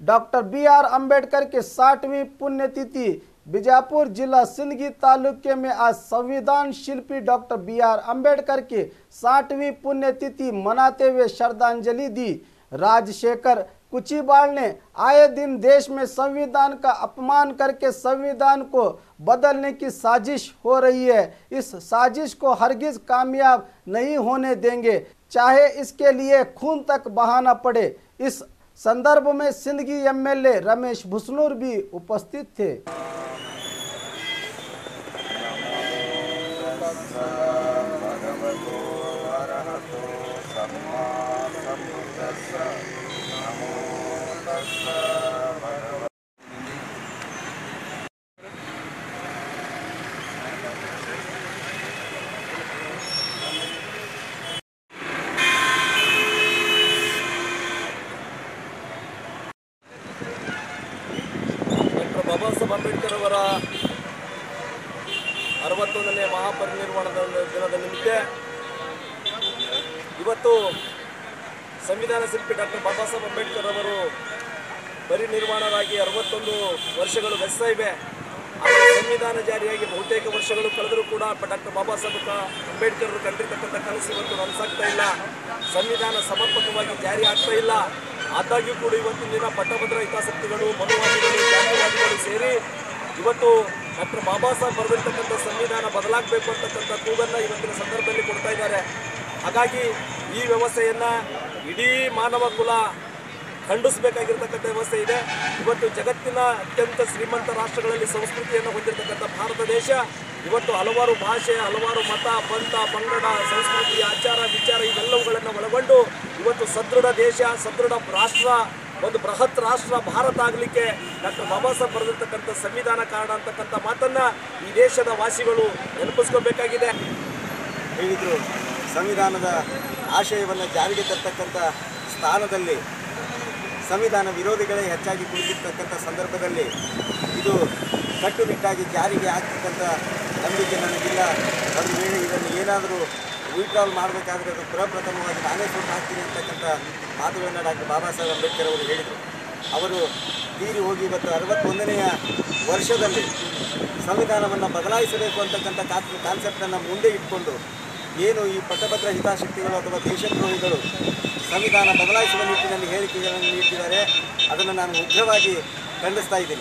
Doctor B R. Ambedkar की 60वीं पुण्यतिथि बीजापुर जिला सिंदगी तालुके में आज संविधान शिल्पी डॉक्टर बी.आर. अम्बेडकर की 60वीं पुण्यतिथि मनाते हुए श्रद्धांजलि दी। राजशेखर कुचिबाल ने आए दिन देश में संविधान का अपमान करके संविधान को बदलने की साजिश हो रही है। इस साजिश को हरगिज कामयाब नहीं होने देंगे, चाहे इसके लिए खून तक बहाना पड़े। इस संदर्भ में सिंदगी एमएलए रमेश भुसनूर भी उपस्थित थे। बाबा साहेब अंबेडकर ಅವರ 61ನೇ ಮಹಾಪರಿನಿರ್ವಾಣದ ದಿನದ ನಿಮಿತ್ತ ಇವತ್ತು ಸಂವಿಧಾನ ಶಿಲ್ಪಿ ಡಾಕ್ಟರ್ ಬಾಬಾ ಸಾಹೇಬ್ ಅಂಬೇಡ್ಕರ್ ಅವರು ಪರಿನಿರ್ವಾಣರಾಗಿ 61 ವರ್ಷಗಳು ಗತಿಸ್ತಾ ಇವೆ। ಸಂವಿಧಾನ ಜಾರಿಯಾಗಿ ಬಹುತೇಕ ವರ್ಷಗಳು ಕಳೆದರೂ ಕೂಡ ಡಾಕ್ಟರ್ ಬಾಬಾ ಸಾಹೇಬ್ ಅಂಬೇಡ್ಕರ್ ಅವರು ಕಂಡಿರ್ತಕ್ಕಂಥ ಕನಸು ಇವತ್ತು ನನಸಾಗ್ತಾ ಇಲ್ಲ। ಸಂವಿಧಾನ ಸಮರ್ಪಕವಾಗಿ ಜಾರಿ ಆಗ್ತಾ ಇಲ್ಲ। ಆದಾಗ್ಯೂ ಕೂಡ ಇವತ್ತಿನ ದಿನ ಪಟ್ಟಭದ್ರ ಹಿತಾಸಕ್ತಿಗಳು, ಮನುವಾದಿಗಳು, ಜಾತಿವಾದಿಗಳು ಸೇರಿ ಇವತ್ತು ಡಾಕ್ಟರ್ ಬಾಬಾ ಸಾಹೇಬ್ ಬರೆದಿರ್ತಕ್ಕಂಥ ಸಂವಿಧಾನ ಬದಲಾಗಬೇಕು ಅಂತಕ್ಕಂಥ ಕೂಗನ್ನು ಇವತ್ತಿನ ಸಂದರ್ಭದಲ್ಲಿ ಕೊಡ್ತಾ ಇದ್ದಾರೆ। ಹಾಗಾಗಿ ಈ ವ್ಯವಸ್ಥೆಯನ್ನು ಇಡೀ ಮಾನವ ಕುಲ ಖಂಡಿಸಬೇಕಾಗಿರ್ತಕ್ಕಂಥ ವ್ಯವಸ್ಥೆ ಇದೆ। ಇವತ್ತು ಜಗತ್ತಿನ ಅತ್ಯಂತ ಶ್ರೀಮಂತ ರಾಷ್ಟ್ರಗಳಲ್ಲಿ ಸಂಸ್ಕೃತಿಯನ್ನು ಹೊಂದಿರತಕ್ಕಂಥ ಭಾರತ ದೇಶ ಇವತ್ತು ಹಲವಾರು ಭಾಷೆ, ಹಲವಾರು ಮತ, ಪಂಥ, ಪಂಗಡ, ಸಂಸ್ಕೃತಿ, ಆಚಾರ, ವಿಚಾರ ಇವೆಲ್ಲವುಗಳನ್ನು ಒಳಗೊಂಡು ಇವತ್ತು ಸದೃಢ ದೇಶ, ಸದೃಢ ರಾಷ್ಟ್ರ, ಒಂದು ಬೃಹತ್ ರಾಷ್ಟ್ರ ಭಾರತ ಆಗಲಿಕ್ಕೆ ಡಾಕ್ಟರ್ ಬಾಬಾ ಸಾಹೇಬ್ ಬರೆದಿರ್ತಕ್ಕಂಥ ಸಂವಿಧಾನ ಕಾರಣ ಅಂತಕ್ಕಂಥ ಮಾತನ್ನು ಈ ದೇಶದ ವಾಸಿಗಳು ನೆನಪಿಸ್ಕೋಬೇಕಾಗಿದೆ। ಹೇಳಿದರು ಸಂವಿಧಾನದ ಆಶಯವನ್ನು ಜಾರಿಗೆ ತರ್ತಕ್ಕಂಥ ಸ್ಥಾನದಲ್ಲಿ ಸಂವಿಧಾನ ವಿರೋಧಿಗಳೇ ಹೆಚ್ಚಾಗಿ ಕುಳಿತಿರ್ತಕ್ಕಂಥ ಸಂದರ್ಭದಲ್ಲಿ ಇದು ಕಟ್ಟುನಿಟ್ಟಾಗಿ ಜಾರಿಗೆ ಆಗ್ತಕ್ಕಂಥ ನಂಬಿಕೆ ನನಗಿಲ್ಲ। ಒಂದು ವೇಳೆ ಇದನ್ನು ಏನಾದರೂ ವಿಡ್ರಾಲ್ ಮಾಡಬೇಕಾದ್ರೆ ಅದು ಪ್ರಪ್ರಥಮವಾಗಿ ನಾನೇ ಸುಟ್ಟು ಹಾಕ್ತೀನಿ ಅಂತಕ್ಕಂಥ ಮಾತುಗಳನ್ನು ಡಾಕ್ಟರ್ ಬಾಬಾ ಸಾಹೇಬ್ ಅಂಬೇಡ್ಕರ್ ಅವರು ಹೇಳಿದರು। ಅವರು ತೀರಿ ಹೋಗಿ ಇವತ್ತು 61ನೇ ವರ್ಷದಲ್ಲಿ ಸಂವಿಧಾನವನ್ನು ಬದಲಾಯಿಸಬೇಕು ಅಂತಕ್ಕಂಥ ಕಾನ್ಸೆಪ್ಟನ್ನು ಮುಂದೆ ಇಟ್ಕೊಂಡು ಏನು ಈ ಪಟ್ಟಭದ್ರ ಹಿತಾಸಕ್ತಿಗಳು ಅಥವಾ ದೇಶದ್ರೋಹಿಗಳು ಸಂವಿಧಾನ ಬದಲಾಯಿಸುವ ನಿಟ್ಟಿನಲ್ಲಿ ಹೇಳಿಕೆಗಳನ್ನು ನೀಡಿದ್ದಾರೆ, ಅದನ್ನು ನಾನು ಉಗ್ರವಾಗಿ ಖಂಡಿಸ್ತಾ ಇದ್ದೀನಿ।